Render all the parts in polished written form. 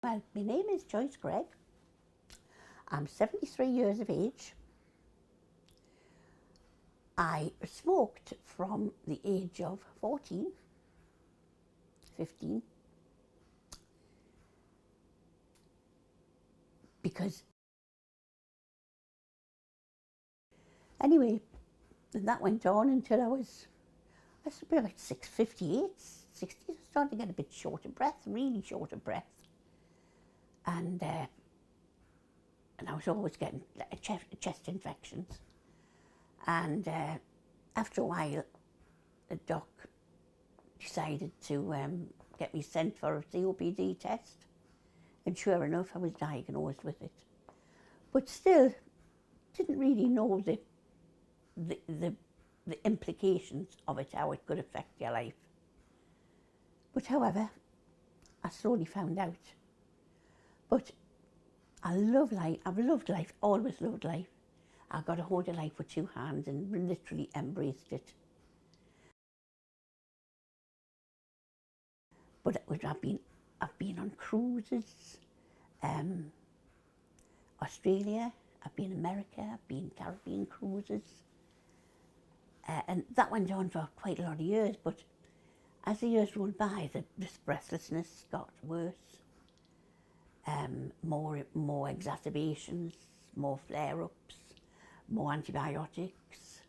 Well, my name is Joyce Gregg. I'm 73 years of age. I smoked from the age of 14, 15, because anyway, and that went on until I was about 58, 60. I started to get a bit short of breath, really short of breath. And I was always getting chest infections. And after a while, the doc decided to get me sent for a COPD test. And sure enough, I was diagnosed with it. But still, didn't really know the implications of it, how it could affect your life. But however, I slowly found out. But I love life. I've loved life, always loved life. I got a hold of life with two hands and literally embraced it. But I've been on cruises, Australia, I've been America, I've been Caribbean cruises. And that went on for quite a lot of years, but as the years rolled by, this breathlessness got worse. More exacerbations, more flare-ups, more antibiotics.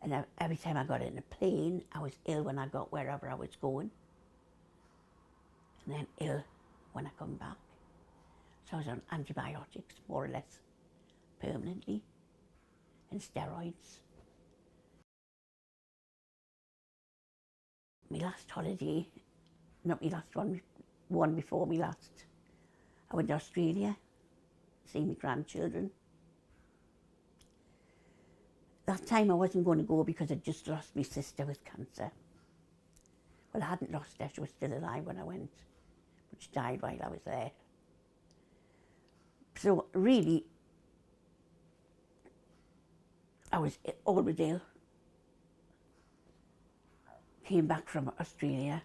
And every time I got in a plane, I was ill when I got wherever I was going. And then ill when I come back. So I was on antibiotics, more or less, permanently, and steroids. My last holiday, not my last one before my last, I went to Australia, see my grandchildren. That time I wasn't going to go because I'd just lost my sister with cancer. Well, I hadn't lost her, she was still alive when I went, but she died while I was there. So really, I was always ill. Came back from Australia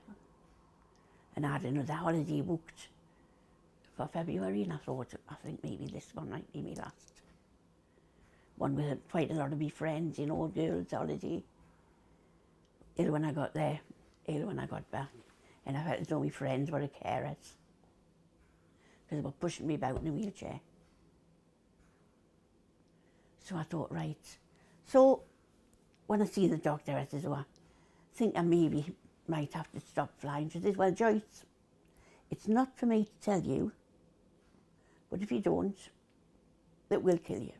and I had another holiday booked for February, and I think maybe this one might be my last. One with quite a lot of my friends, you know, girls' holiday. Ill when I got there, ill when I got back. And I felt as though my friends were carers, because they were pushing me about in a wheelchair. So I thought, right. So when I see the doctor, I says, oh, I think I maybe might have to stop flying. She says, well, Joyce, it's not for me to tell you, but if you don't, it will kill you.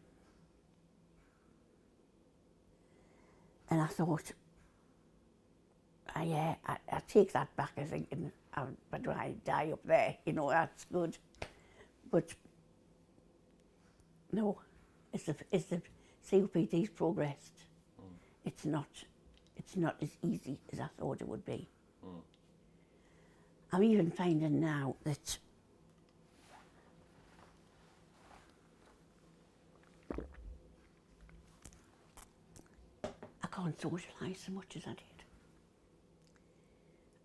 And I thought, I take that back, I think, but when I die up there, you know, that's good. But no, as the COPD's progressed, it's not as easy as I thought it would be. I'm even finding now that I can't socialise so much as I did.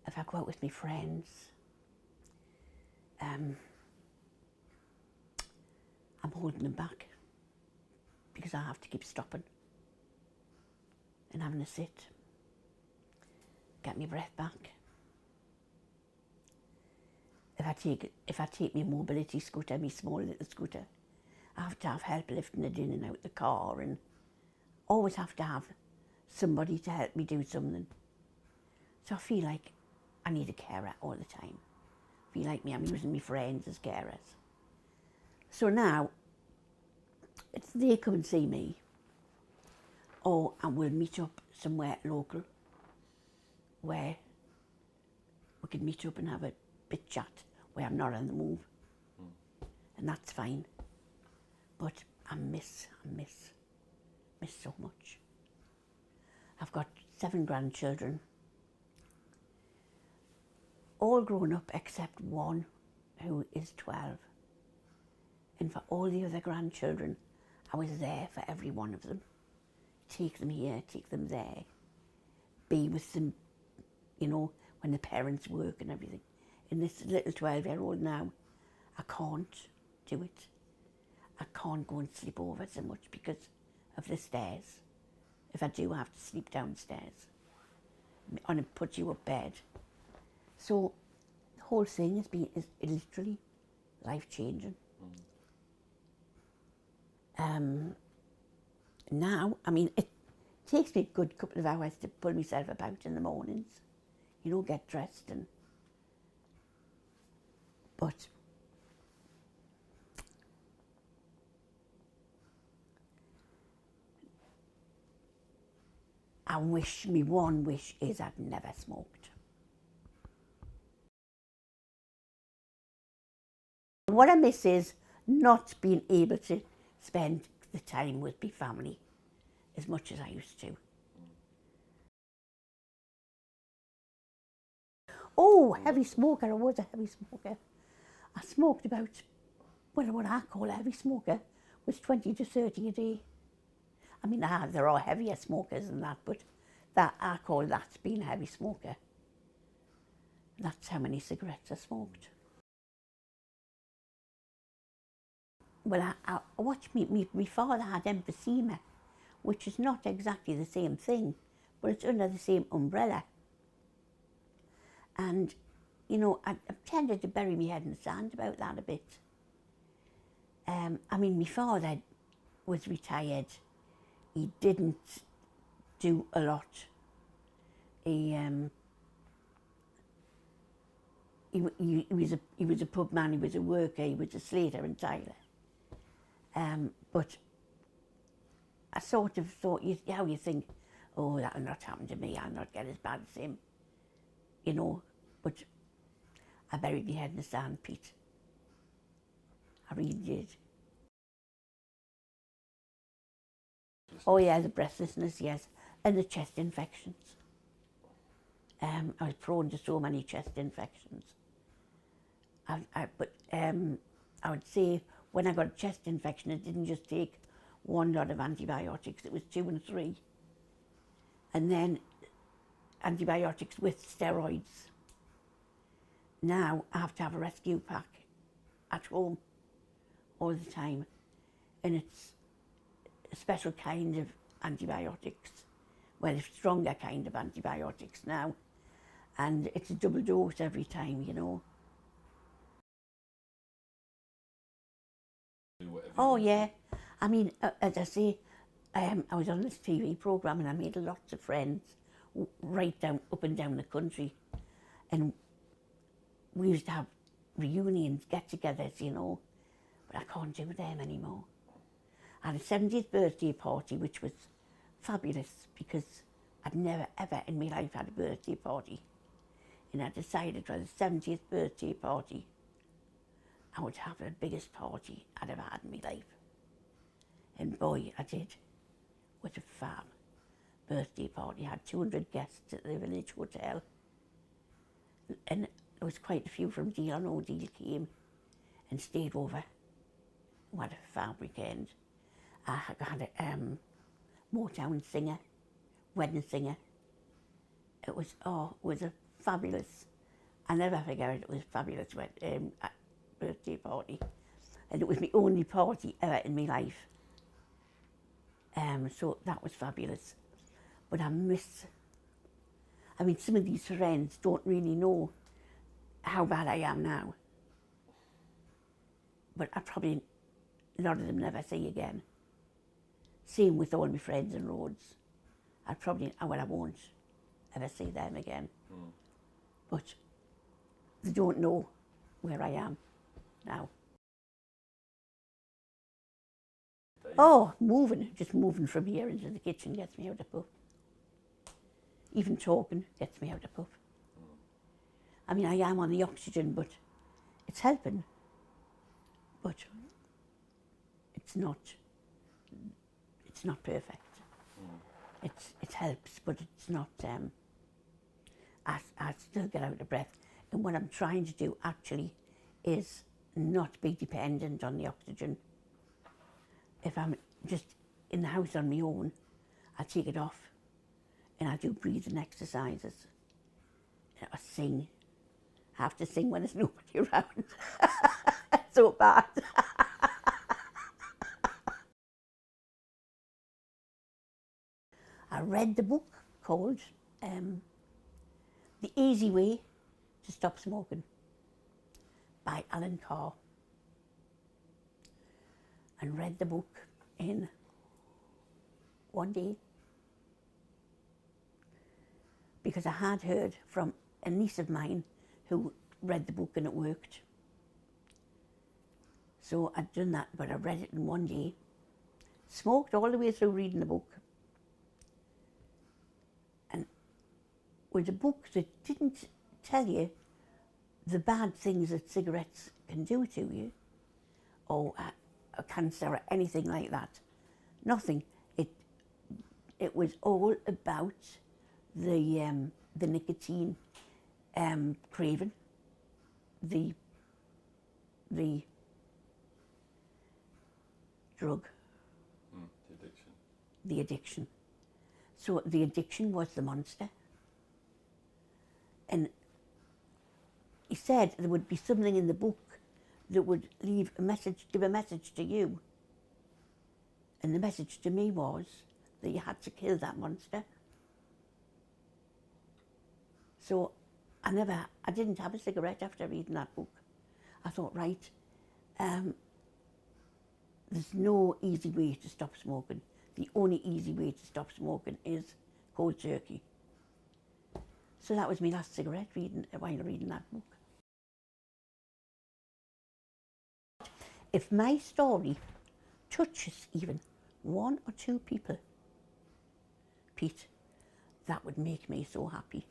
If I go out with my friends, I'm holding them back because I have to keep stopping and having a sit, get my breath back. If I take my mobility scooter, my small little scooter, I have to have help lifting it in and out the car, and always have to have somebody to help me do something. So I feel like I need a carer all the time. I feel like I'm using my friends as carers. So now, it's they come and see me, or I will meet up somewhere local where we can meet up and have a bit chat where I'm not on the move. And that's fine. But I miss so much. I've got 7 grandchildren, all grown up except one who is 12. And for all the other grandchildren, I was there for every one of them. Take them here, take them there, be with them, you know, when the parents work and everything. in this little 12-year-old now, I can't do it. I can't go and sleep over so much because of the stairs. If I do, I have to sleep downstairs on a put-you-up bed. So the whole thing is literally life-changing. Now, I mean, it takes me a good couple of hours to pull myself about in the mornings, you know, get dressed but my one wish is I'd never smoked. What I miss is not being able to spend the time with my family as much as I used to. Oh, heavy smoker, I was a heavy smoker. I smoked about, well, what I call a heavy smoker was 20 to 30 a day. I mean, there are heavier smokers than that, but that I call that being a heavy smoker. That's how many cigarettes I smoked. Well, I watched my father had emphysema, which is not exactly the same thing, but it's under the same umbrella. And, you know, I tended to bury my head in the sand about that a bit. I mean, my father was retired. He didn't do a lot. He was a pub man, he was a worker, he was a slater and tiler. But I sort of thought, how you think, oh, that'll not happen to me, I'll not get as bad as him, you know. But I buried my head in the sand, Pete. I really did. Oh yeah, the breathlessness, yes, and the chest infections. I was prone to so many chest infections. But I would say when I got a chest infection, it didn't just take one lot of antibiotics, it was 2 and 3. And then antibiotics with steroids. Now I have to have a rescue pack at home all the time. And it's a special kind of antibiotics. Well, a stronger kind of antibiotics now. And it's a double dose every time, you know. Oh yeah, I mean, as I say, I was on this TV programme and I made lots of friends right up and down the country, and we used to have reunions, get-togethers, you know, but I can't do them anymore. I had a 70th birthday party, which was fabulous because I'd never ever in my life had a birthday party, and I decided for the 70th birthday party I would have the biggest party I'd ever had in my life. And boy, I did. It was a fab birthday party. I had 200 guests at the village hotel. And there was quite a few from Deal or No Deal came and stayed over. We had a fab weekend. I had a Motown singer, wedding singer. It was a fabulous, I never forget it, was a fabulous birthday party, and it was my only party ever in my life. So that was fabulous. But I mean, some of these friends don't really know how bad I am now. But a lot of them never see again. Same with all my friends and roads. I won't ever see them again. But they don't know where I am now. Oh, just moving from here into the kitchen gets me out of puff. Even talking gets me out of puff. I mean, I am on the oxygen, but it's helping. But it's not perfect. It helps, but it's not, I still get out of breath. And what I'm trying to do actually is not be dependent on the oxygen. If I'm just in the house on my own, I take it off and I do breathing exercises. I sing have to sing when there's nobody around. It's so bad. I read the book called The Easy Way to Stop Smoking by Alan Carr, and read the book in one day because I had heard from a niece of mine who read the book and it worked. So I'd done that, but I read it in one day, smoked all the way through reading the book, and with a book that didn't tell you the bad things that cigarettes can do to you, or a cancer or anything like that. Nothing. It was all about the nicotine craving, the drug, the addiction. The addiction. So the addiction was the monster, and he said there would be something in the book that would leave a message, give a message to you. And the message to me was that you had to kill that monster. So I didn't have a cigarette after reading that book. I thought, right, there's no easy way to stop smoking. The only easy way to stop smoking is cold turkey. So that was my last cigarette while reading that book. If my story touches even one or two people, Pete, that would make me so happy.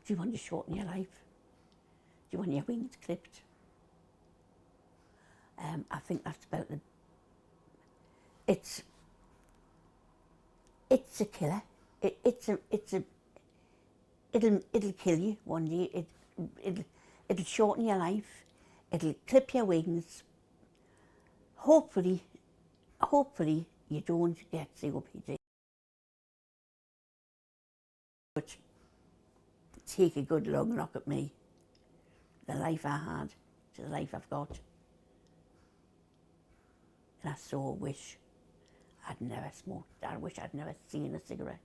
Do you want to shorten your life? Do you want your wings clipped? I think that's about the... It's a killer. It'll kill you one day. It'll shorten your life. It'll clip your wings. Hopefully you don't get COPD. But take a good long look at me. The life I had to the life I've got. And I so wish I'd never smoked. I wish I'd never seen a cigarette.